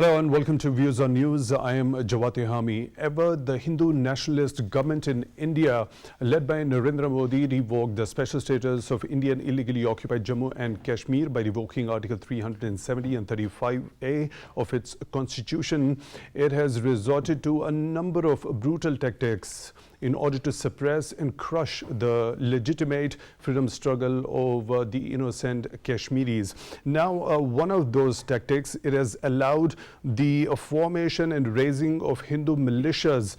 Hello and welcome to Views on News. I am Jawad Tehami. Ever the Hindu nationalist government in India, led by Narendra Modi, revoked the special status of Indian illegally occupied Jammu and Kashmir by revoking Article 370 and 35A of its constitution. It has resorted to a number of brutal tactics in order to suppress and crush the legitimate freedom struggle of the innocent Kashmiris. Now, one of those tactics, it has allowed the formation and raising of Hindu militias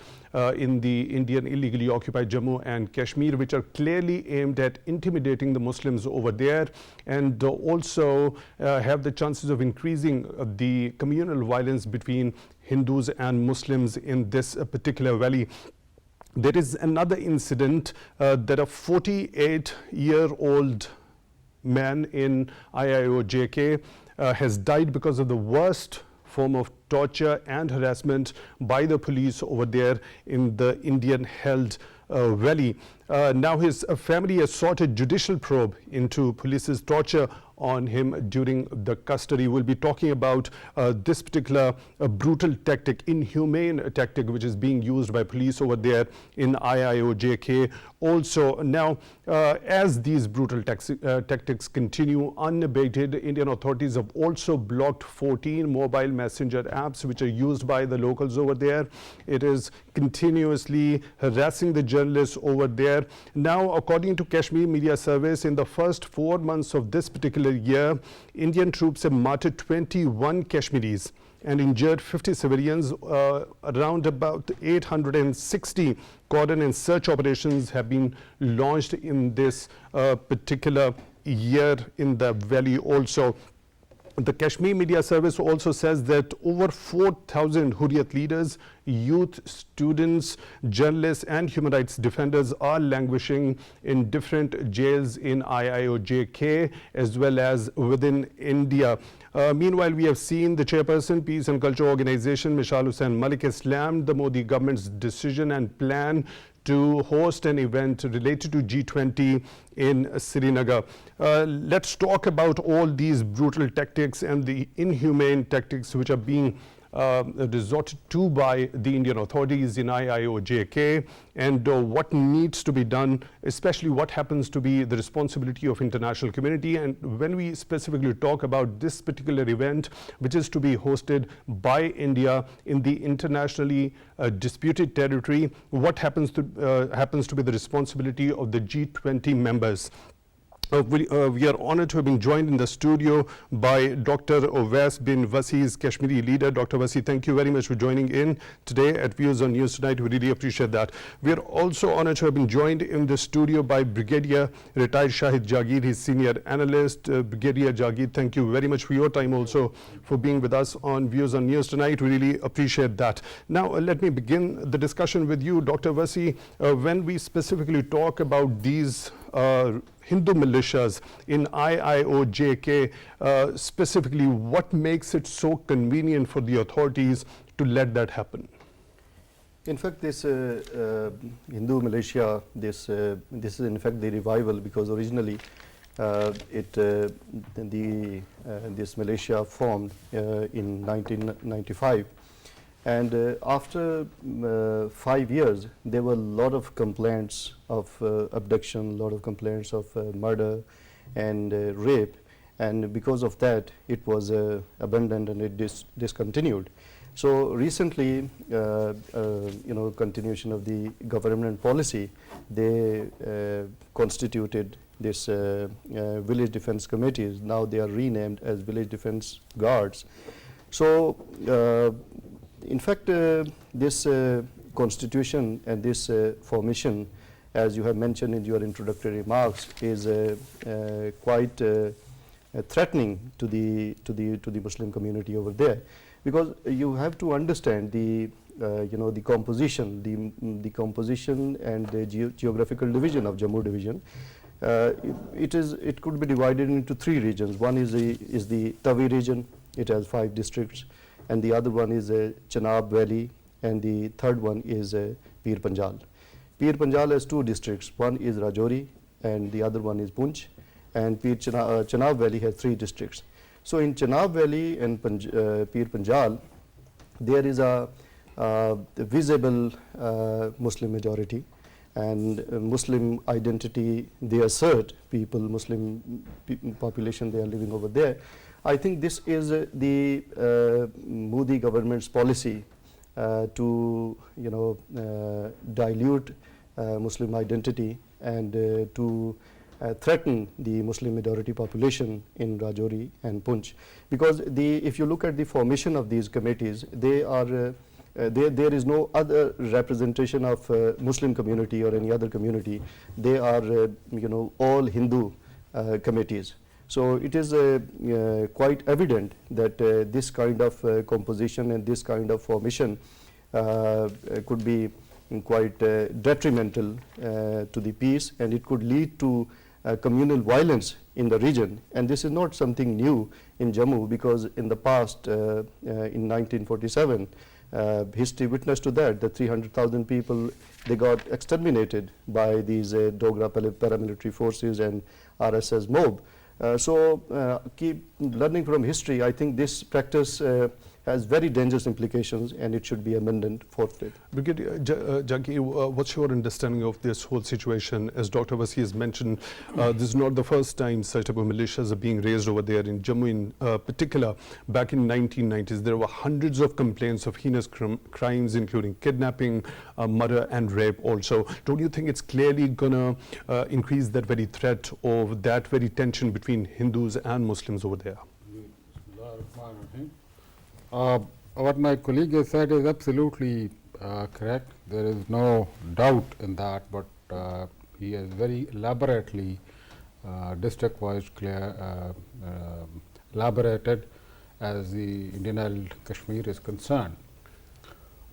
in the Indian illegally occupied Jammu and Kashmir, which are clearly aimed at intimidating the Muslims over there, and also have the chances of increasing the communal violence between Hindus and Muslims in this particular valley. There is another incident that a 48-year-old man in IIOJK has died because of the worst form of torture and harassment by the police over there in the Indian-held valley. Now his family has sought a judicial probe into police's torture on him during the custody. We'll be talking about this particular brutal tactic, inhumane tactic, which is being used by police over there in IIOJK. Also, now, as these brutal tactics continue unabated, Indian authorities have also blocked 14 mobile messenger apps which are used by the locals over there. It is continuously harassing the journalists over there. Now, according to Kashmir Media Service, in the first 4 months of this particular year, Indian troops have martyred 21 Kashmiris and injured 50 civilians. Around about 860 cordon and search operations have been launched in this particular year in the valley also. The Kashmir Media Service also says that over 4,000 Hurriyat leaders, youth, students, journalists and human rights defenders are languishing in different jails in IIOJK as well as within India. Meanwhile, we have seen the Chairperson, Peace and Culture Organization, Hussein Mullick, has slammed the Modi government's decision and plan to host an event related to G20 in Srinagar. Let's talk about all these brutal tactics and the inhumane tactics which are being resorted to by the Indian authorities in IIOJK, and what needs to be done, especially what happens to be the responsibility of international community. And when we specifically talk about this particular event, which is to be hosted by India in the internationally disputed territory, what happens to be the responsibility of the G20 members? We are honored to have been joined in the studio by Dr. Owais bin Wasi's Kashmiri leader. Dr. Wasi, thank you very much for joining in today at Views on News Tonight. We really appreciate that. We are also honored to have been joined in the studio by Brigadier retired Shahid Jagir, his senior analyst. Brigadier Jagir, thank you very much for your time also for being with us on Views on News Tonight. We really appreciate that. Now, let me begin the discussion with you, Dr. Wasi. When we specifically talk about these Hindu militias in IIOJK, specifically, what makes it so convenient for the authorities to let that happen? In fact, this Hindu militia, this is in fact the revival, because originally this militia formed in 1995. And after 5 years, there were a lot of complaints of abduction, a lot of complaints of murder and rape, and because of that, it was abandoned and it discontinued. So recently, continuation of the government policy, they constituted this village defense committees. Now they are renamed as village defense guards. So in fact, this constitution and this formation, as you have mentioned in your introductory remarks, is quite threatening to the Muslim community over there, because you have to understand the the composition and the geographical division of Jammu division. It could be divided into 3 regions. One is the Tawi region. It has 5 districts. And the other one is Chenab Valley, and the third one is Pir Panjal. Pir Panjal has 2 districts. One is Rajouri and the other one is Poonch, and Chenab Valley has 3 districts. So in Chenab Valley and Pir Panjal, there is a visible Muslim majority, and Muslim identity they assert, people, Muslim population, they are living over there. I think this is the Modi government's policy to dilute Muslim identity and to threaten the Muslim majority population in Rajouri and Poonch. Because if you look at the formation of these committees, they are there is no other representation of Muslim community or any other community. They are all Hindu committees. So it is quite evident that this kind of composition and this kind of formation could be quite detrimental to the peace, and it could lead to communal violence in the region. And this is not something new in Jammu, because in the past, in 1947, history witnessed to that, the 300,000 people, they got exterminated by these Dogra paramilitary forces and RSS mob. So keep learning from history. I think this practice has very dangerous implications, and it should be amended forthwith. Brigadier Jagir, what's your understanding of this whole situation? As Dr. Wasi has mentioned, this is not the first time such type of militias are being raised over there in Jammu in particular. Back in 1990s, there were hundreds of complaints of heinous crimes, including kidnapping, murder and rape also. Don't you think it's clearly going to increase that very threat of that very tension between Hindus and Muslims over there? What my colleague has said is absolutely correct. There is no doubt in that, but he has very elaborately, district-wise elaborated as the Indian held Kashmir is concerned.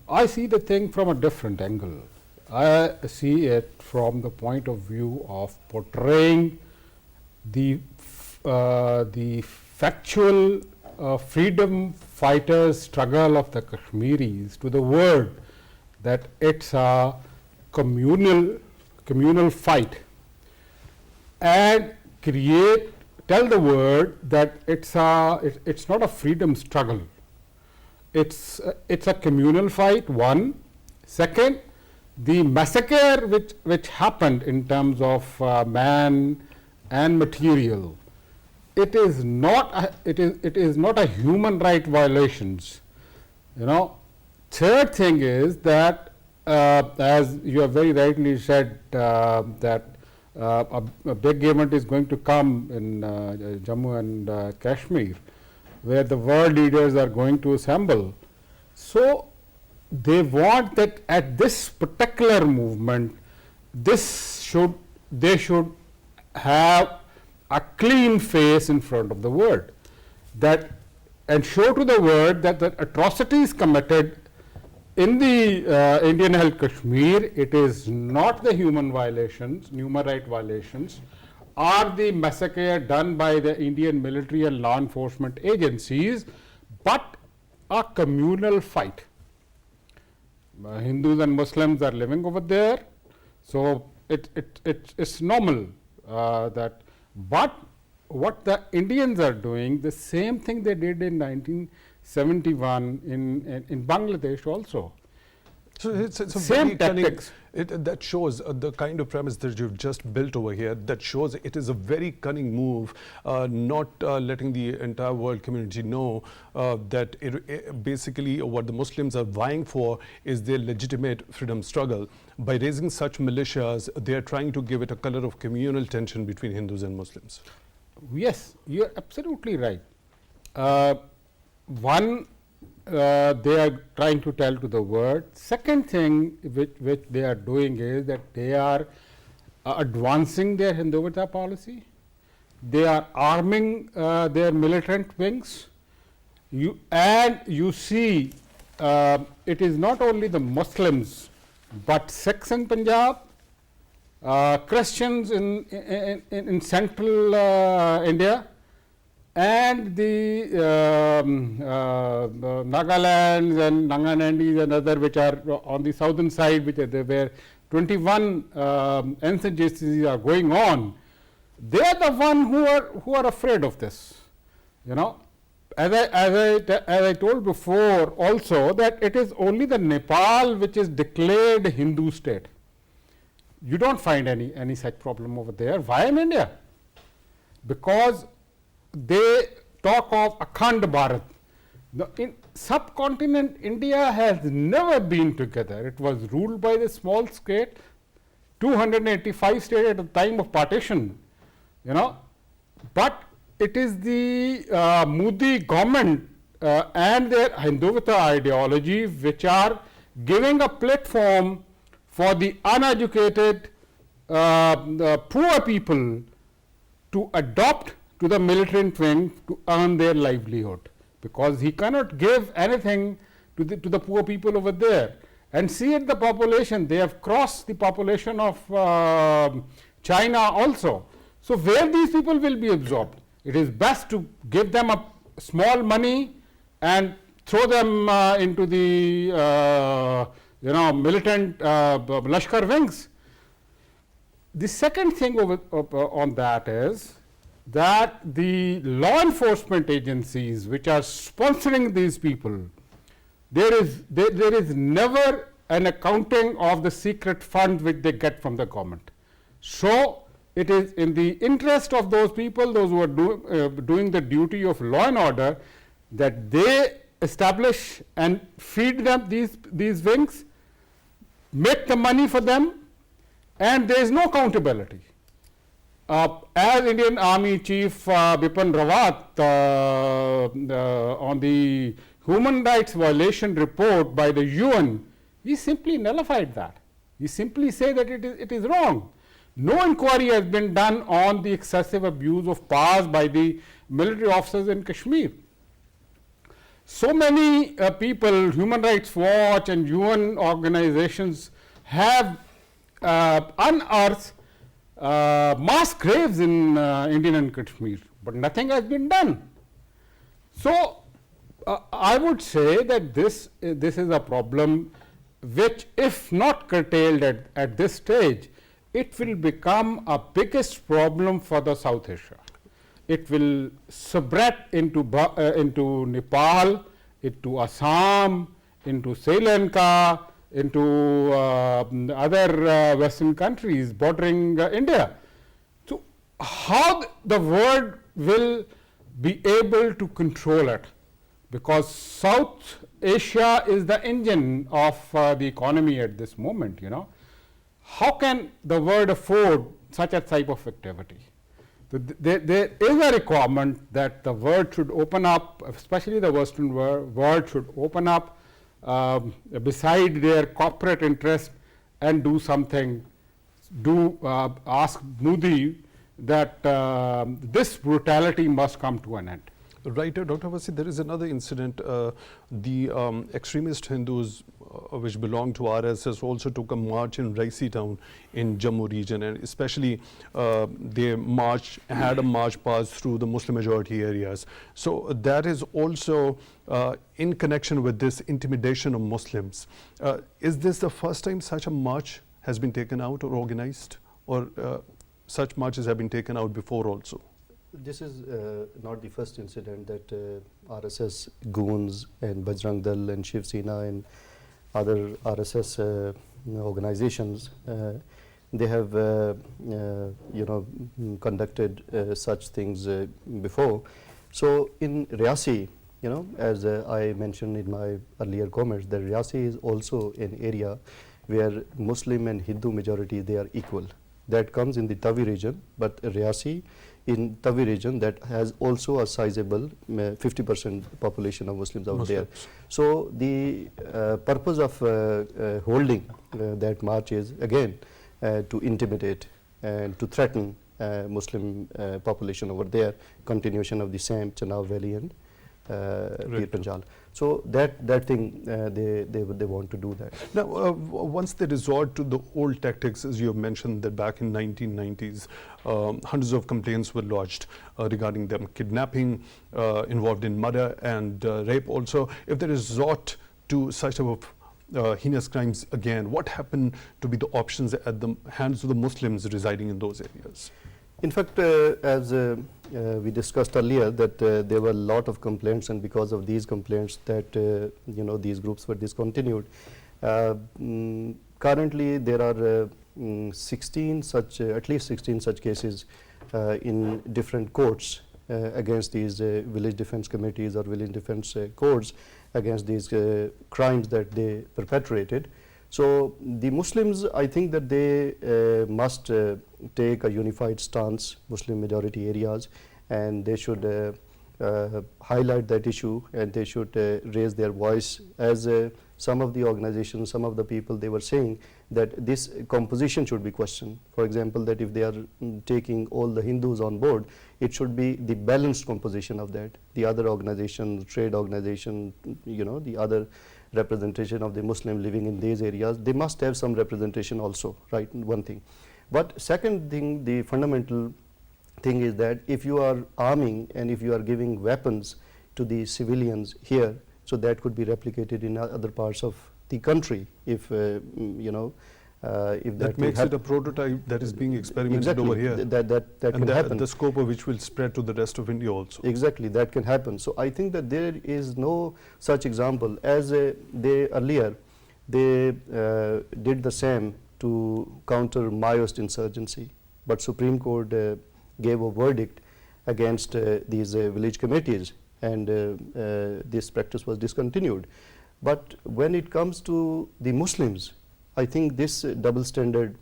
I see the thing from a different angle. I see it from the point of view of portraying the factual freedom fighters' struggle of the Kashmiris to the world, that it's a communal fight, and tell the world that it's not a freedom struggle. It's a communal fight, one. Second, the massacre which happened in terms of man and material, it is not a human right violations. Third thing is that as you have very rightly said, that a big event is going to come in Jammu and Kashmir, where the world leaders are going to assemble. So they want that at this particular movement, they should have a clean face in front of the world, and show to the world that the atrocities committed in the Indian held Kashmir, it is not the human right violations, or the massacre done by the Indian military and law enforcement agencies, but a communal fight. Hindus and Muslims are living over there, so it's normal that. But what the Indians are doing, the same thing they did in 1971 in Bangladesh also. So it's a same tactics. That shows the kind of premise that you've just built over here, that shows it is a very cunning move, not letting the entire world community know that basically what the Muslims are vying for is their legitimate freedom struggle. By raising such militias, they are trying to give it a color of communal tension between Hindus and Muslims. Yes, you are absolutely right. One, they are trying to tell to the world. Second thing which they are doing is that they are advancing their Hindutva policy. They are arming their militant wings. You see, it is not only the Muslims, but Sikhs in Punjab, Christians in central India, and the Nagalands and Nanganandis and other which are on the southern side, where 21 insurgencies are going on. They are the one who are afraid of this. You know, as I told before also, that it is only the Nepal which is declared Hindu state. You don't find any such problem over there. Why in India? Because they talk of Akhand Bharat. In subcontinent India has never been together. It was ruled by the small state, 285 states at the time of partition, you know, but it is the Modi government and their Hindutva ideology which are giving a platform for the uneducated, the poor people to adopt to the militant wing to earn their livelihood, because he cannot give anything to the poor people over there. And see at the population, they have crossed the population of China also. So where these people will be absorbed? It is best to give them a small money and throw them into the militant Lashkar wings. The second thing on that is that the law enforcement agencies which are sponsoring these people, there is never an accounting of the secret fund which they get from the government. So it is in the interest of those people, those who are doing the duty of law and order, that they establish and feed them these wings, make the money for them, and there is no accountability. As Indian Army Chief Bipin Rawat on the human rights violation report by the UN, he simply nullified that. He simply said that it is wrong. No inquiry has been done on the excessive abuse of powers by the military officers in Kashmir. So many people, Human Rights Watch and UN organizations have unearthed mass graves in Indian and Kashmir, but nothing has been done. So I would say that this is a problem which, if not curtailed at this stage, it will become a biggest problem for the South Asia. It will spread into Nepal, into Assam, into Sri Lanka, into other Western countries bordering India. So how the world will be able to control it? Because South Asia is the engine of the economy at this moment, you know. How can the world afford such a type of activity? There is a requirement that the world should open up, especially the Western world should open up beside their corporate interest and do something, ask Modi that this brutality must come to an end. Right, Dr. Wasi, there is another incident. The extremist Hindus which belong to RSS also took a march in Raisi town in Jammu region, and especially they had a march pass through the Muslim majority areas. So that is also in connection with this intimidation of Muslims. Is this the first time such a march has been taken out or organized, or such marches have been taken out before also? This is not the first incident that RSS goons and Bajrang Dal and Shiv Sena and other RSS organizations, they have conducted such things before. So in Riasi, as I mentioned in my earlier comments, that Riasi is also an area where Muslim and Hindu majority, they are equal. That comes in the Tavi region, but Riasi in Tavi region, that has also a sizable 50% population of Muslims out there. So the purpose of holding that march is again to intimidate and to threaten Muslim population over there, continuation of the same Chenab Valley and Pir Panjal. So that thing they want to do that. Now, once they resort to the old tactics, as you have mentioned, that back in 1990s, hundreds of complaints were lodged regarding them kidnapping, involved in murder and rape also. If they resort to such type of heinous crimes again, what happened to be the options at the hands of the Muslims residing in those areas? In fact, as we discussed earlier that there were a lot of complaints, and because of these complaints that these groups were discontinued. Currently there are 16 such, at least 16 such cases in different courts against these village defense committees or village defense codes against these crimes that they perpetrated. So the Muslims, I think that they must take a unified stance, Muslim majority areas, and they should highlight that issue, and they should raise their voice, as some of the organizations, some of the people, they were saying that this composition should be questioned. For example, that if they are taking all the Hindus on board, it should be the balanced composition of that. The other organization, trade organization, the other representation of the Muslim living in these areas, they must have some representation also, right? One thing. But second thing, the fundamental thing is that if you are arming and if you are giving weapons to the civilians here, so that could be replicated in other parts of the country if if that makes it a prototype that is being experimented exactly, over here. That can happen. The scope of which will spread to the rest of India also. Exactly, that can happen. So I think that there is no such example, as they earlier they did the same to counter Maoist insurgency, but Supreme Court gave a verdict against these village committees, and this practice was discontinued. But when it comes to the Muslims, I think this double standard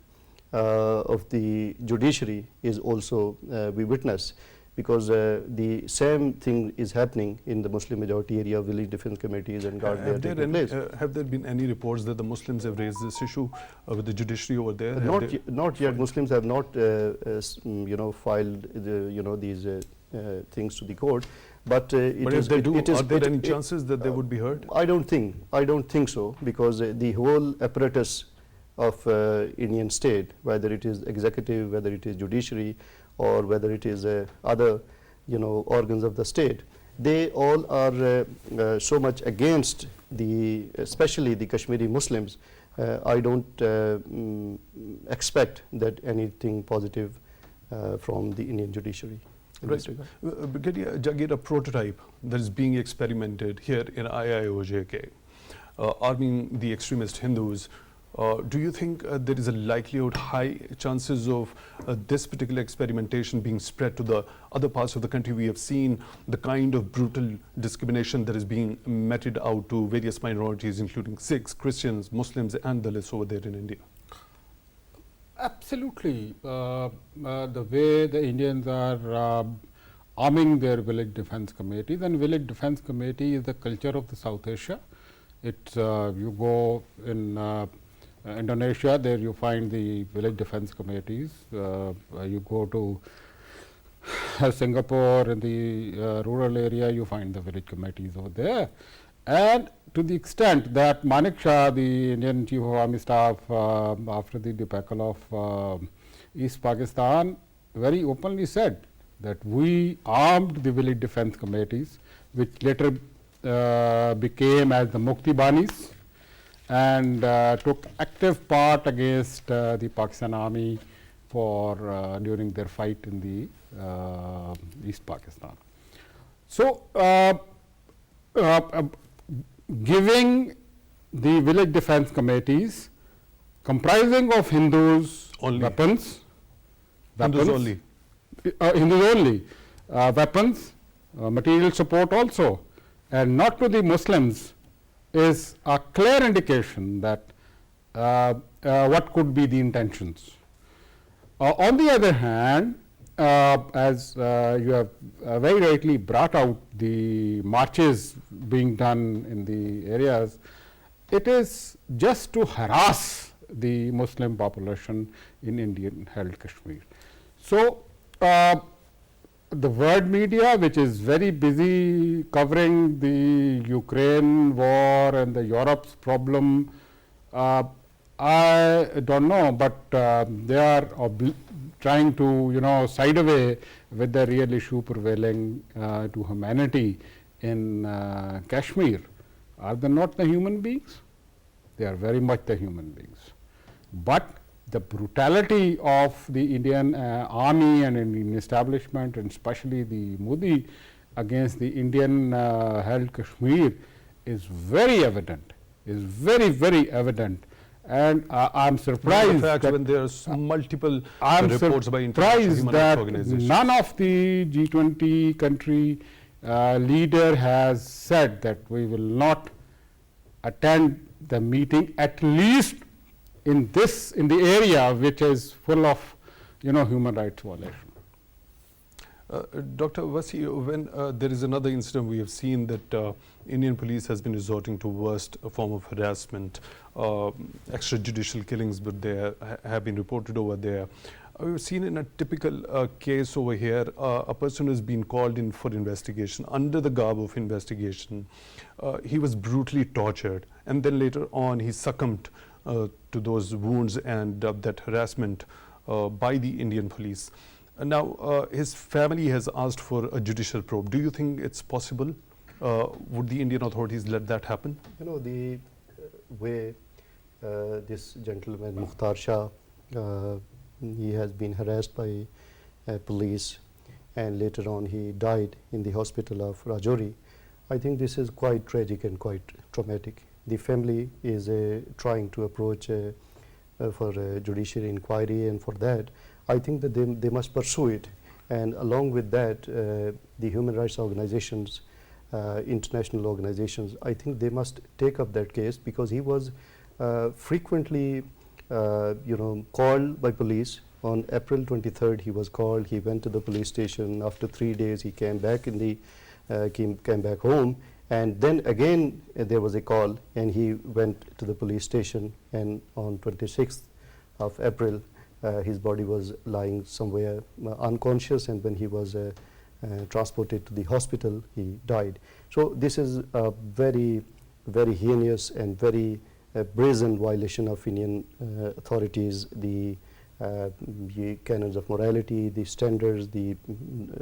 of the judiciary is also we witness, because the same thing is happening in the Muslim majority area, village defense committees and guard they are taking place. Have there been any reports that the Muslims have raised this issue with the judiciary over there? Not yet. Muslims have not filed these things to the court. But if they do, are there any chances that they would be heard? I don't think so, because the whole apparatus of Indian state, whether it is executive, whether it is judiciary, or whether it is other organs of the state, they all are so much against especially the Kashmiri Muslims. I don't expect that anything positive from the Indian judiciary. Right. Brigadier Jagir, a prototype that is being experimented here in IIOJK, arming the extremist Hindus. Do you think there is a likelihood, high chances of this particular experimentation being spread to the other parts of the country? We have seen the kind of brutal discrimination that is being meted out to various minorities, including Sikhs, Christians, Muslims, and Dalits over there in India. Absolutely. The way the Indians are arming their village defense committees, and village defense committee is the culture of the South Asia. It's you go in Indonesia, there you find the village defense committees. You go to Singapore, in the rural area, you find the village committees over there. And to the extent that Manik Shah, the Indian Chief of Army Staff, after the debacle of East Pakistan, very openly said that we armed the village defense committees, which later became as the Mukti Banis, and took active part against the Pakistan Army for during their fight in the East Pakistan. So, giving the village defense committees comprising of Hindus only. Weapons, Hindus only. Hindus only, weapons, material support also, and not to the Muslims, is a clear indication that what could be the intentions. On the other hand, as you have very rightly brought out the marches being done in the areas, it is just to harass the Muslim population in Indian held Kashmir. So, the world media, which is very busy covering the Ukraine war and the Europe's problem, I don't know, but they are trying to side away with the real issue prevailing to humanity in Kashmir. Are they not the human beings? They are very much the human beings. But the brutality of the Indian army and Indian establishment, and especially the Modi against the Indian held Kashmir is very evident, is very, very evident. And I'm surprised the fact that when there's multiple I'm reports by international surprised human rights that organizations. none of the G20 country leader has said that we will not attend the meeting, at least in the area which is full of human rights violation. Dr. Wasi, when there is another incident, we have seen that Indian police has been resorting to worst form of harassment, extrajudicial killings, but they have been reported over there. We've seen in a typical case over here, a person has been called in for investigation under the garb of investigation. He was brutally tortured, and then later on he succumbed to those wounds and that harassment by the Indian police. Now, his family has asked for a judicial probe. Do you think it's possible? Would the Indian authorities let that happen? The way this gentleman, Mukhtar Shah, he has been harassed by police, and later on he died in the hospital of Rajouri. I think this is quite tragic and quite traumatic. The family is trying to approach for a judicial inquiry, and for that I think that they must pursue it. And along with that, the human rights organizations, international organizations, I think they must take up that case, because he was frequently called by police. On April 23rd he was called. He went to the police station. After 3 days he came back came back home, and then again there was a call, and he went to the police station, and on 26th of April his body was lying somewhere unconscious, and when he was transported to the hospital, he died. So this is a very, very heinous and very brazen violation of Indian authorities, the canons of morality, the standards, the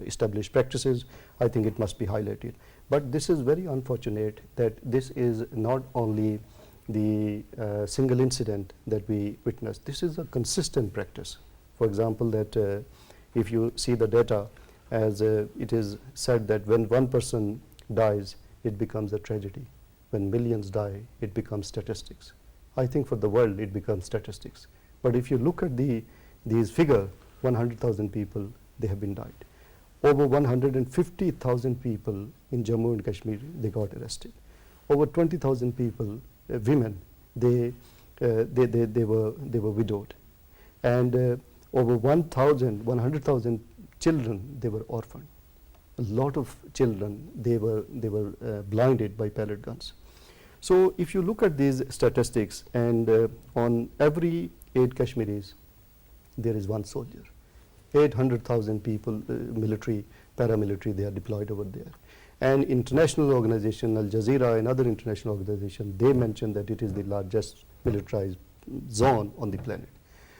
established practices. I think it must be highlighted. But this is very unfortunate that this is not only the single incident that we witnessed. This is a consistent practice. For example, that if you see the data, as it is said that when one person dies, it becomes a tragedy. When millions die, it becomes statistics. I think for the world it becomes statistics. But if you look at these figures, 100,000 people, they have been died. Over 150,000 people in Jammu and Kashmir, they got arrested. Over 20,000 people, women, they were widowed, and over 100,000 children, they were orphaned. A lot of children, they were blinded by pellet guns. So if you look at these statistics, and on every 8 Kashmiris, there is one soldier. 800,000 people, military, paramilitary, they are deployed over there. And international organization, Al Jazeera and other international organizations, they mention that it is the largest militarized zone on the planet.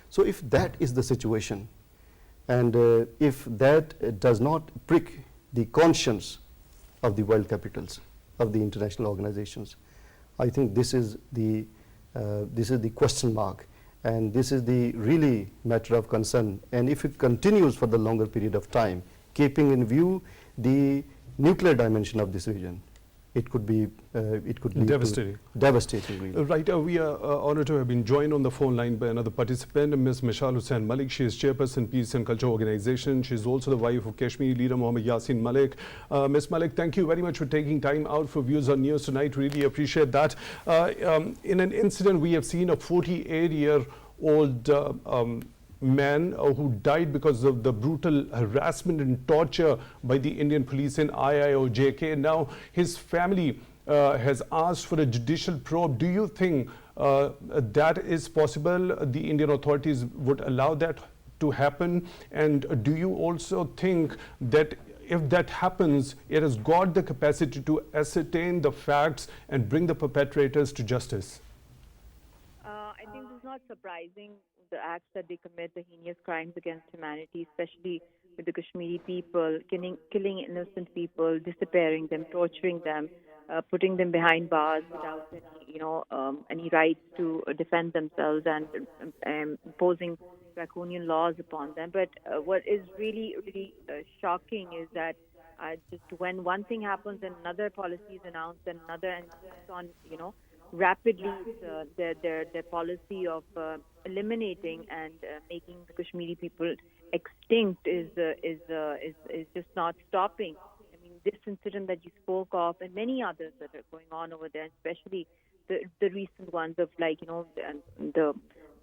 So if that is the situation, and if that does not prick the conscience of the world capitals, of the international organizations, I think this is the question mark, and this is the really matter of concern. And if it continues for the longer period of time, keeping in view the nuclear dimension of this region, it could be devastating. Devastating, really. Right. We are honored to have been joined on the phone line by another participant, Ms. Mushaal Hussein Mullick. She is Chairperson, Peace and Culture Organization. She is also the wife of Kashmiri leader Mohammed Yasin Mullick. Ms. Mullick, thank you very much for taking time out for Views on News tonight. Really appreciate that. In an incident, we have seen a 48-year-old man who died because of the brutal harassment and torture by the Indian police in IIOJK. Now, his family has asked for a judicial probe. Do you think that is possible? The Indian authorities would allow that to happen? And do you also think that if that happens, it has got the capacity to ascertain the facts and bring the perpetrators to justice? I think this is not surprising, the acts that they commit, the heinous crimes against humanity, especially with the Kashmiri people, killing innocent people, disappearing them, torturing them. putting them behind bars without any rights to defend themselves and imposing draconian laws upon them. But what is really, really shocking is that just when one thing happens and another policy is announced and another, and keeps on, rapidly, their policy of eliminating and making the Kashmiri people extinct is just not stopping. I mean, this incident that you spoke of, and many others that are going on over there, especially the recent ones of the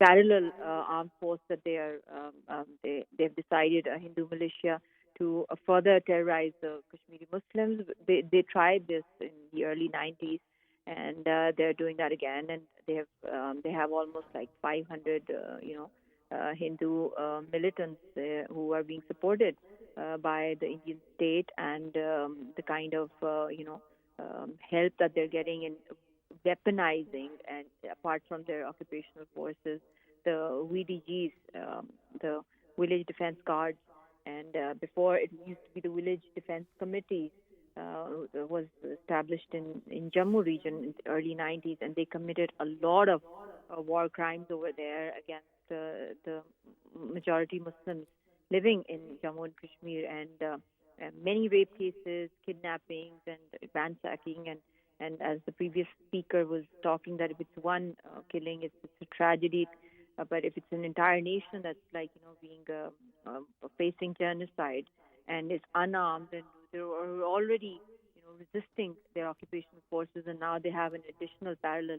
parallel armed force that they've decided, a Hindu militia, to further terrorize the Kashmiri Muslims. They tried this in the early 90s, and they're doing that again. And they have almost like 500 Hindu militants who are being supported by the Indian state, and the kind of help that they're getting in weaponizing, and apart from their occupational forces, the VDGs, the Village Defense Guards, and before it used to be the Village Defense Committee, was established in Jammu region in the early 90s, and they committed a lot of war crimes over there against the majority Muslims living in Jammu and Kashmir, and many rape cases, kidnappings, and ransacking, and as the previous speaker was talking, that if it's one killing, it's a tragedy. But if it's an entire nation that's being facing genocide, and it's unarmed, and they're already resisting their occupational forces, and now they have an additional parallel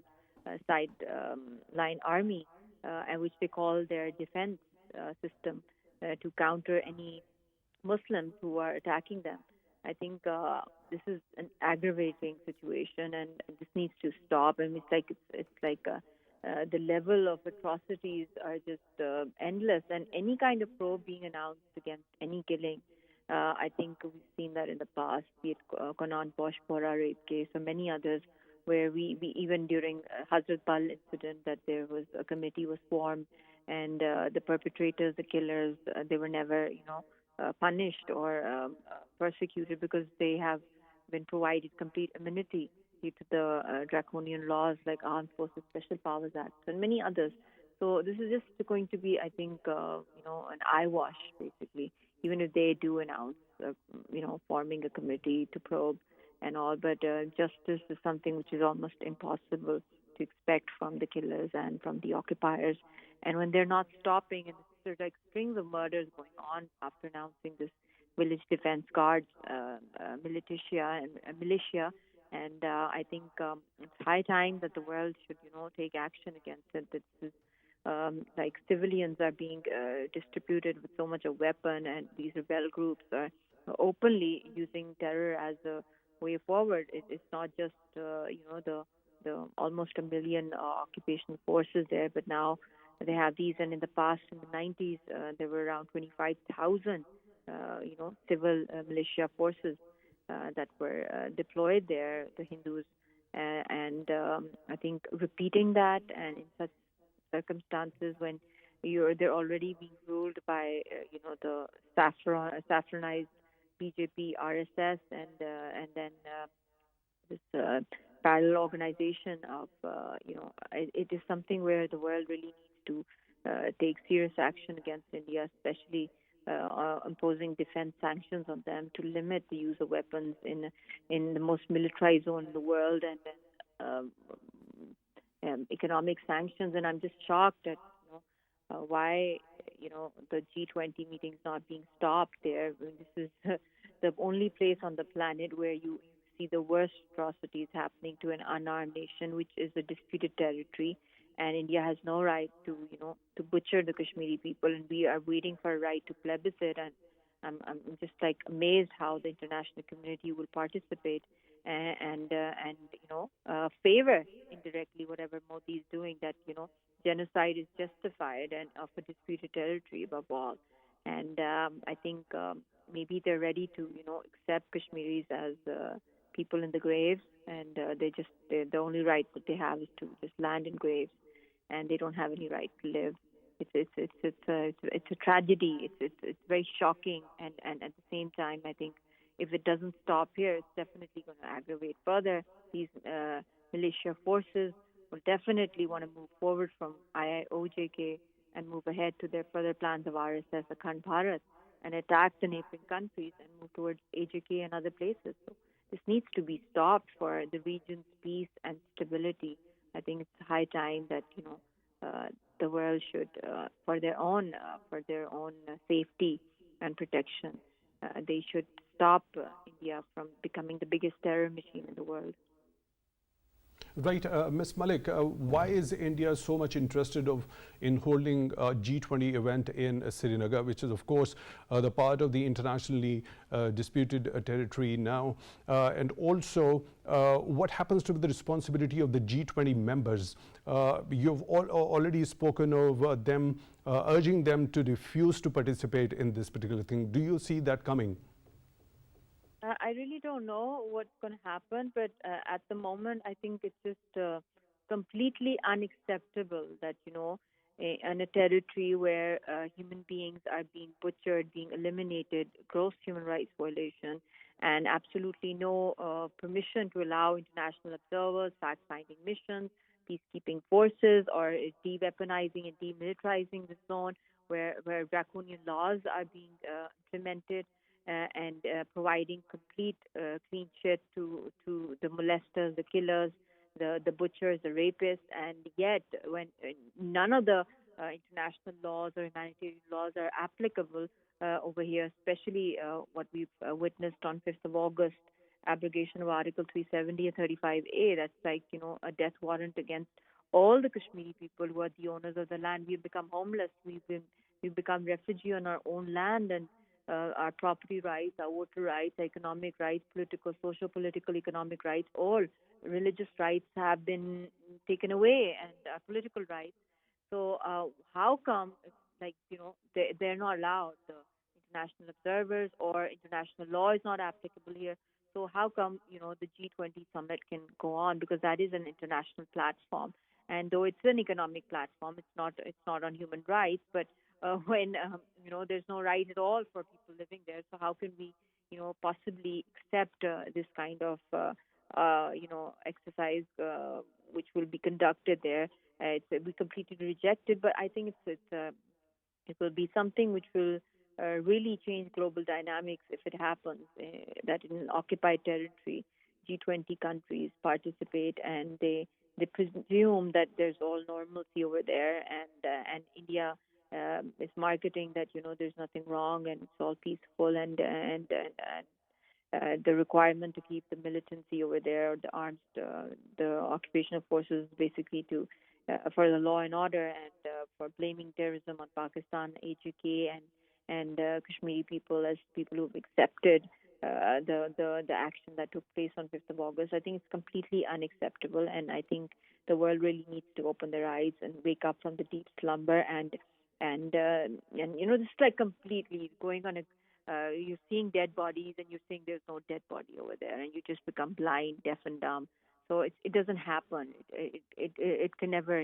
line army, and which they call their defense system to counter any Muslims who are attacking them. I think this is an aggravating situation, and this needs to stop. I mean, it's like the level of atrocities are just endless, and any kind of probe being announced against any killing, I think we've seen that in the past, be it Connaught Boshpora rape case or many others, where we even during Hazrat Bal incident, that there was a committee was formed, and the perpetrators, the killers, they were never punished or persecuted, because they have been provided complete immunity due to the draconian laws like Armed Forces Special Powers Act and many others. So this is just going to be, I think, an eyewash, basically, even if they do announce, forming a committee to probe and all. But justice is something which is almost impossible to expect from the killers and from the occupiers. And when they're not stopping, and there's like strings of murders going on after announcing this Village Defense Guards militia, and I think it's high time that the world should, take action against it. This is like civilians are being distributed with so much of weapon, and these rebel groups are openly using terror as a way forward. It's not just the almost a million occupational forces there, but now they have these. And in the past, in the 90s, there were around 25,000 civil militia forces that were deployed there, the Hindus, and I think repeating that, and in such circumstances when they're already being ruled by the saffronized BJP, RSS, and then this parallel organization of it is something where the world really needs to take serious action against India, especially imposing defense sanctions on them to limit the use of weapons in the most militarized zone in the world, and then economic sanctions. And I'm just shocked at why the G20 meeting is not being stopped there. I mean, this is the only place on the planet where you see the worst atrocities happening to an unarmed nation, which is a disputed territory, and India has no right to to butcher the Kashmiri people, and we are waiting for a right to plebiscite. And I'm just like amazed how the international community will participate and favor indirectly whatever Modi is doing, that genocide is justified and of a disputed territory above all. And I think maybe they're ready to accept Kashmiris as people in the graves, and the only right that they have is to just land in graves, and they don't have any right to live. It's a tragedy. It's very shocking, and at the same time, I think if it doesn't stop here, it's definitely going to aggravate further. These militia forces will definitely want to move forward from IIOJK and move ahead to their further plans of RSS, Akhand Bharat, and attack the neighboring countries and move towards AJK and other places. So this needs to be stopped for the region's peace and stability. I think it's high time that the world should, for their own safety and protection, they should stop India from becoming the biggest terror machine in the world. Right, Ms. Mullick, why is India so much interested in holding a G20 event in Srinagar, which is, of course, the part of the internationally disputed territory now? And also, what happens to the responsibility of the G20 members? You've already spoken of them urging them to refuse to participate in this particular thing. Do you see that coming? I really don't know what's going to happen, but at the moment, I think it's just completely unacceptable that, in a territory where human beings are being butchered, being eliminated, gross human rights violation, and absolutely no permission to allow international observers, fact-finding missions, peacekeeping forces, or de-weaponizing and demilitarizing the zone where draconian laws are being implemented. And providing complete clean sheet to the molesters, the killers, the butchers, the rapists, and yet when none of the international laws or humanitarian laws are applicable over here, especially what we've witnessed on 5th of August, abrogation of Article 370 and 35A. That's like, a death warrant against all the Kashmiri people who are the owners of the land. We've become homeless. We've become refugee on our own land, and our property rights, our voter rights, economic rights, political, social-political, economic rights, all religious rights have been taken away, and political rights. So how come, they're not allowed? The international observers or international law is not applicable here. So how come, the G20 summit can go on? Because that is an international platform, and though it's an economic platform, it's not on human rights, but when there's no right at all for people living there. So how can we possibly accept this kind of exercise which will be conducted there? We completely rejected, but I think it will be something which will really change global dynamics if it happens, that in an occupied territory G20 countries participate and they presume that there's all normalcy over there, and India is marketing that there's nothing wrong and it's all peaceful, and the requirement to keep the militancy over there, or the occupational forces, basically to for the law and order, and for blaming terrorism on Pakistan, AJK, and Kashmiri people as people who've accepted the action that took place on 5th of August. I think it's completely unacceptable, and I think the world really needs to open their eyes and wake up from the deep slumber and this is like completely going on you're seeing dead bodies and you're saying there's no dead body over there, and you just become blind, deaf, and dumb. So it doesn't happen. It can never,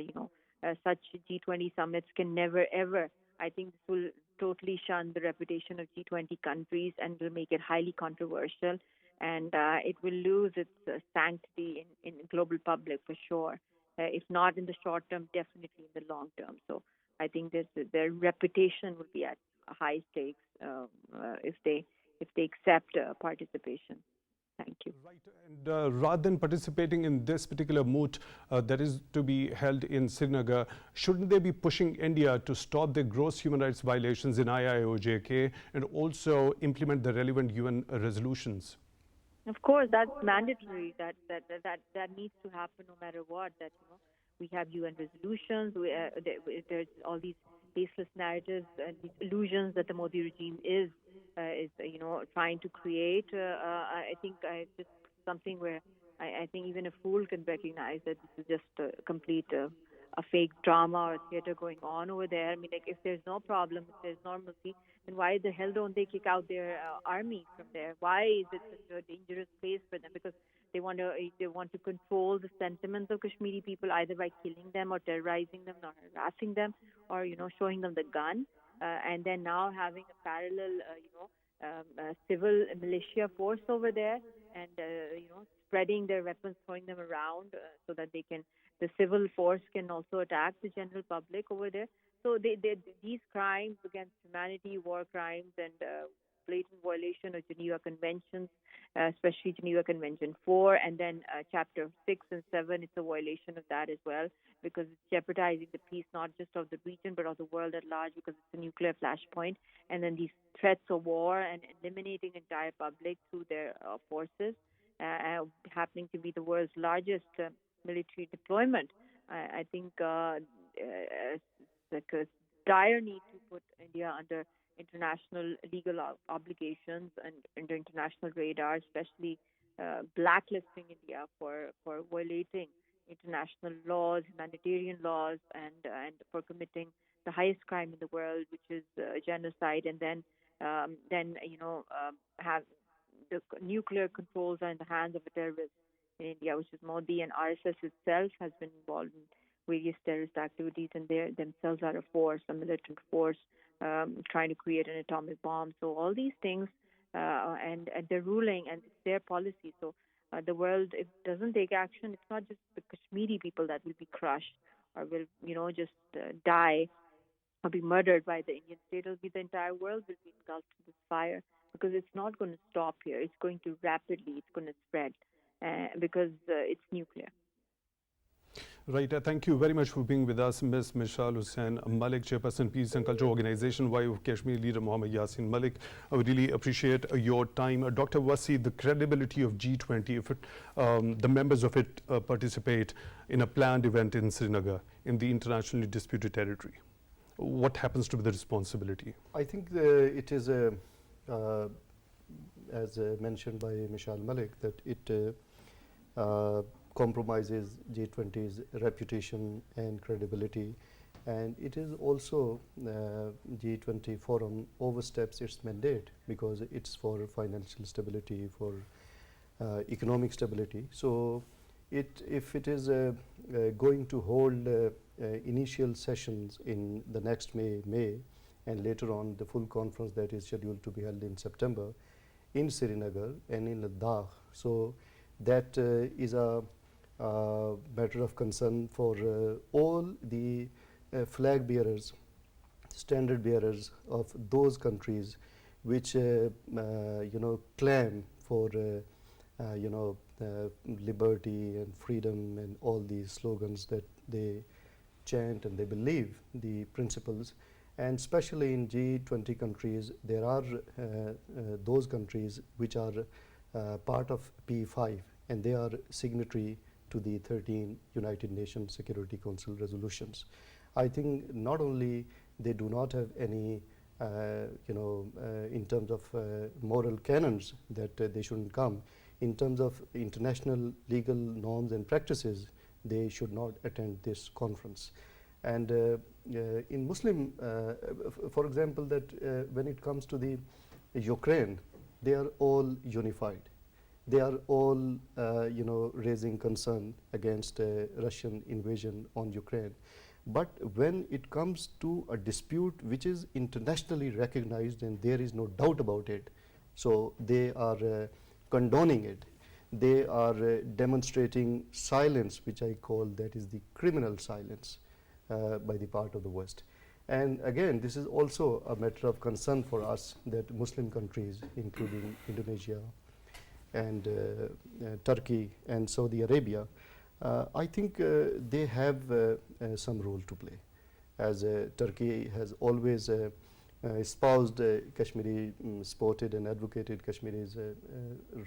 such G20 summits can never ever. I think this will totally shun the reputation of G20 countries and will make it highly controversial, and it will lose its sanctity in global public for sure. If not in the short term, definitely in the long term. So I think their reputation will be at high stakes if they accept participation. Thank you. Right, and rather than participating in this particular moot that is to be held in Srinagar, shouldn't they be pushing India to stop the gross human rights violations in IIOJK and also implement the relevant UN resolutions? Of course, that's mandatory. That needs to happen no matter what. That we have UN resolutions. There's all these baseless narratives and these illusions that the Modi regime is trying to create. I think it's just something where I think even a fool can recognize that this is just a complete a fake drama or theater going on over there. I mean, like, if there's no problem, if there's normalcy, then why the hell don't they kick out their army from there? Why is it such a dangerous place for them? Because they want to control the sentiments of Kashmiri people either by killing them or terrorizing them or harassing them or showing them the gun, and then now having a parallel civil militia force over there, and spreading their weapons, throwing them around, so that the civil force can also attack the general public over there. So these crimes against humanity, war crimes, and blatant violation of Geneva Conventions, especially Geneva Convention 4, and then Chapter 6 and 7, it's a violation of that as well, because it's jeopardizing the peace not just of the region but of the world at large, because it's a nuclear flashpoint. And then these threats of war and eliminating entire public through their forces, happening to be the world's largest military deployment. I think like a dire need to put India under international legal obligations and under international radar, especially blacklisting India for violating international laws, humanitarian laws, and for committing the highest crime in the world, which is genocide, and then have the nuclear controls are in the hands of a terrorist in India, which is Modi, and RSS itself has been involved in various terrorist activities, and they themselves are a force, a militant force, trying to create an atomic bomb. So all these things, and they're ruling, and it's their policy. So the world, if it doesn't take action, it's not just the Kashmiri people that will be crushed or will, just die or be murdered by the Indian state. It'll be the entire world will be engulfed in this fire, because it's not going to stop here. It's going to it's going to spread because it's nuclear. Right. Thank you very much for being with us, Ms. Mushaal Hussein Mullick, Chairperson, Peace and Culture Organization, wife of Kashmir leader Mohammed Yasin Mullick. I would really appreciate your time. Dr. Wasi, the credibility of G20, if the members of it participate in a planned event in Srinagar, in the internationally disputed territory, what happens to the responsibility? I think it is, as mentioned by Mushaal Mullick, that it compromises G20's reputation and credibility, and it is also G20 forum oversteps its mandate, because it's for financial stability, for economic stability. So if it is going to hold initial sessions in the next May, and later on the full conference that is scheduled to be held in September in Srinagar and in Ladakh, so that is a matter of concern for all the flag bearers, standard bearers of those countries which claim for liberty and freedom and all these slogans that they chant, and they believe the principles. And especially in G20 countries, there are those countries which are part of P5, and they are signatory to the 13 United Nations Security Council resolutions. I think not only they do not have any in terms of moral canons that they shouldn't come, in terms of international legal norms and practices, they should not attend this conference. And in Muslim, for example, that when it comes to the Ukraine, they are all unified. They are all raising concern against Russian invasion on Ukraine. But when it comes to a dispute which is internationally recognized and there is no doubt about it, so they are condoning it. They are demonstrating silence, which I call that is the criminal silence by the part of the West. And again, this is also a matter of concern for us, that Muslim countries, including Indonesia and Turkey and Saudi Arabia, I think they have some role to play, as Turkey has always espoused Kashmiri, supported and advocated Kashmiri's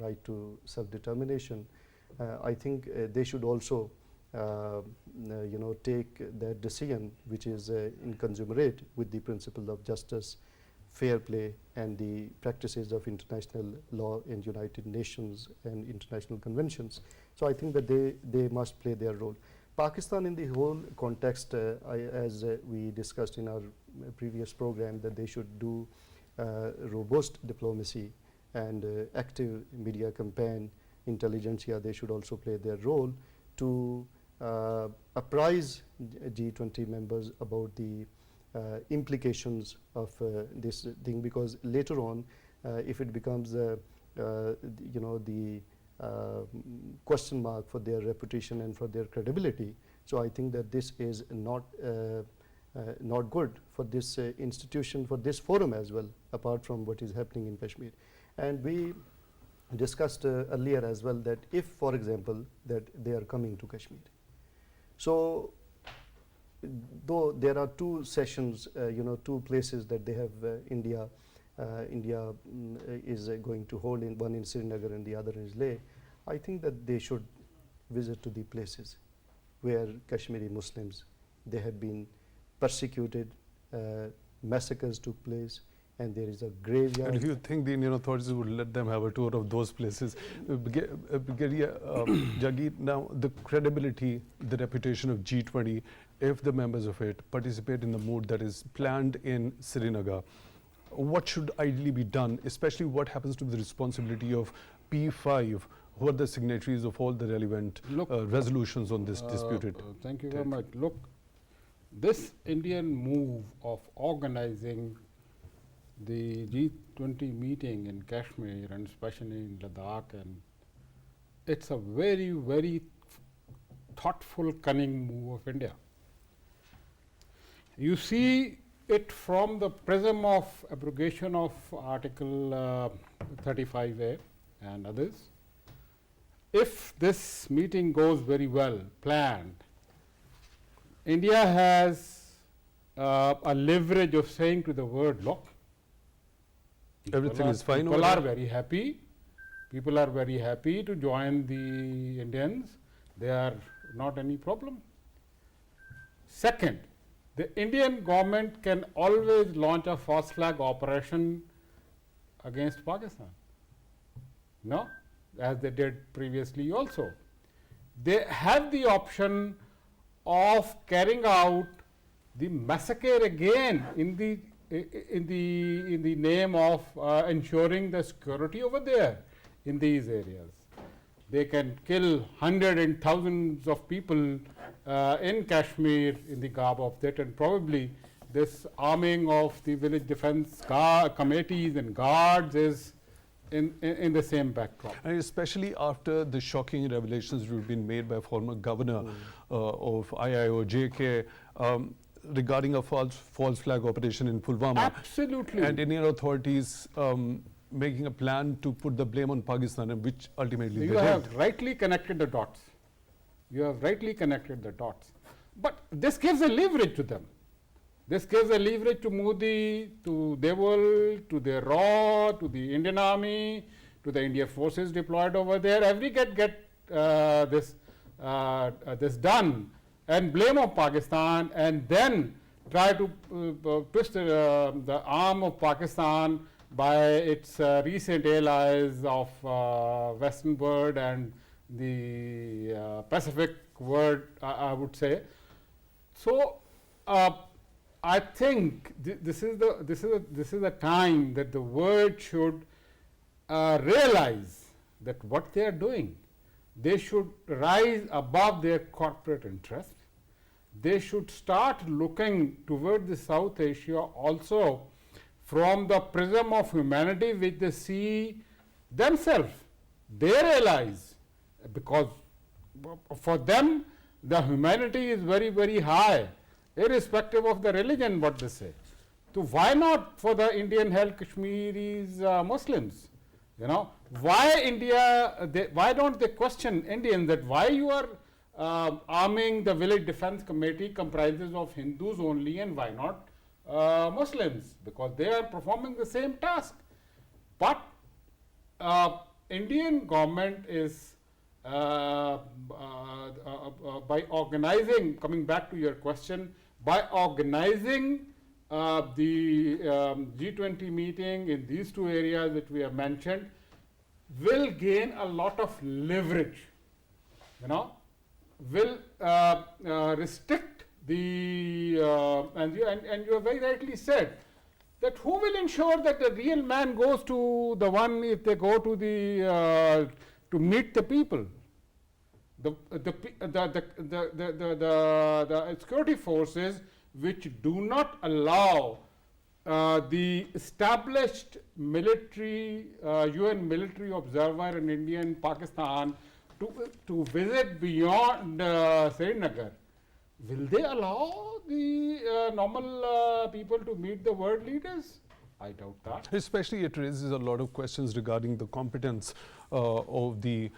right to self-determination. I think they should also take that decision which is incongruent with the principle of justice, fair play, and the practices of international law and United Nations and international conventions. So I think that they must play their role. Pakistan, in the whole context, as we discussed in our previous program, that they should do robust diplomacy and active media campaign, intelligentsia, they should also play their role to apprise G20 members about the implications of this thing, because later on if it becomes the question mark for their reputation and for their credibility. So I think that this is not good for this institution, for this forum as well, apart from what is happening in Kashmir. And we discussed earlier as well that if, for example, that they are coming to Kashmir. So though there are two sessions, two places that they have India is going to hold, in one in Srinagar and the other in Leh, I think that they should visit to the places where Kashmiri Muslims, they have been persecuted, massacres took place, and there is a graveyard. And do you think the Indian authorities would let them have a tour of those places? Jagir, now the credibility, the reputation of G20, if the members of it participate in the mood that is planned in Srinagar, what should ideally be done, especially what happens to the responsibility of P5, who are the signatories of all the relevant resolutions on this disputed? Thank you very much. Look, this Indian move of organizing the G20 meeting in Kashmir and especially in Ladakh, and it's a very, very thoughtful, cunning move of India. You see it from the prism of abrogation of Article 35A and others. If this meeting goes very well planned, India has a leverage of saying to the world, look, everything is fine. People are very happy. People are very happy to join the Indians. There are not any problem. Second, the Indian government can always launch a false flag operation against Pakistan. No, as they did previously also. They have the option of carrying out the massacre again in the name of ensuring the security over there in these areas. They can kill hundreds and thousands of people in Kashmir in the garb of that, and probably this arming of the village defense committees and guards is in the same backdrop. And especially after the shocking revelations which have been made by former governor of IIOJK regarding a false flag operation in Pulwama. Absolutely. And Indian authorities making a plan to put the blame on Pakistan, and which ultimately you have rightly connected the dots. You have rightly connected the dots. But this gives a leverage to them. This gives a leverage to Modi, to Deval, to the RAW, to the Indian Army, to the Indian forces deployed over there. Every get this done and blame of Pakistan, and then try to twist the arm of Pakistan by its recent allies of Western world and the Pacific world, I would say. So I think this is the time that the world should realize that what they are doing, they should rise above their corporate interests. They should start looking toward the South Asia also from the prism of humanity, which they see themselves, their allies, because for them the humanity is very, very high, irrespective of the religion what they say. So why not for the Indian held Kashmiris Muslims? You know, why India, why don't they question Indians that why you are arming the village defense committee comprises of Hindus only, and why not Muslims? Because they are performing the same task. But Indian government is by organizing, coming back to your question, by organizing the G20 meeting in these two areas that we have mentioned, will gain a lot of leverage, you know, will restrict the, and you have very rightly said, that who will ensure that the real man goes to the one, if they go to the, to meet the people. The security forces which do not allow the established military, UN military observer in India and Pakistan to visit beyond Srinagar, will they allow the normal people to meet the world leaders? I doubt that. Especially it raises a lot of questions regarding the competence of the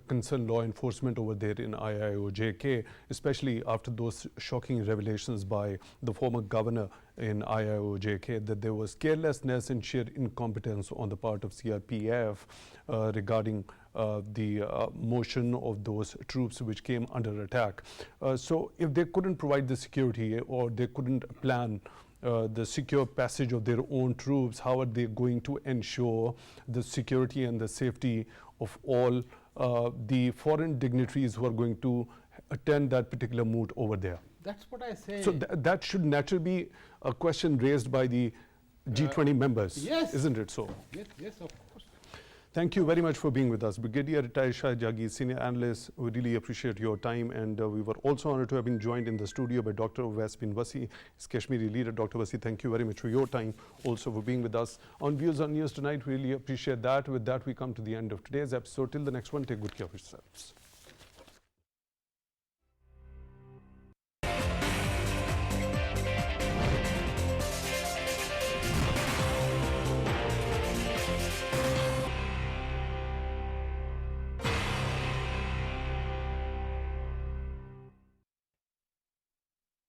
concerned law enforcement over there in IIOJK, especially after those shocking revelations by the former governor in IIOJK that there was carelessness and sheer incompetence on the part of CRPF regarding the motion of those troops which came under attack. So if they couldn't provide the security or they couldn't plan the secure passage of their own troops, how are they going to ensure the security and the safety of all the foreign dignitaries who are going to attend that particular moot over there? That's what I say. So that should naturally be a question raised by the G20 members, yes. Isn't it so? Yes, of course. Thank you very much for being with us. Brigadier Retired Shahid Jagir, Senior Analyst, we really appreciate your time, and we were also honored to have been joined in the studio by Dr. Owais bin Wasi, his Kashmiri leader. Dr. Wasi, thank you very much for your time, also for being with us on Views on News tonight. Really appreciate that. With that, we come to the end of today's episode. Till the next one, take good care of yourselves.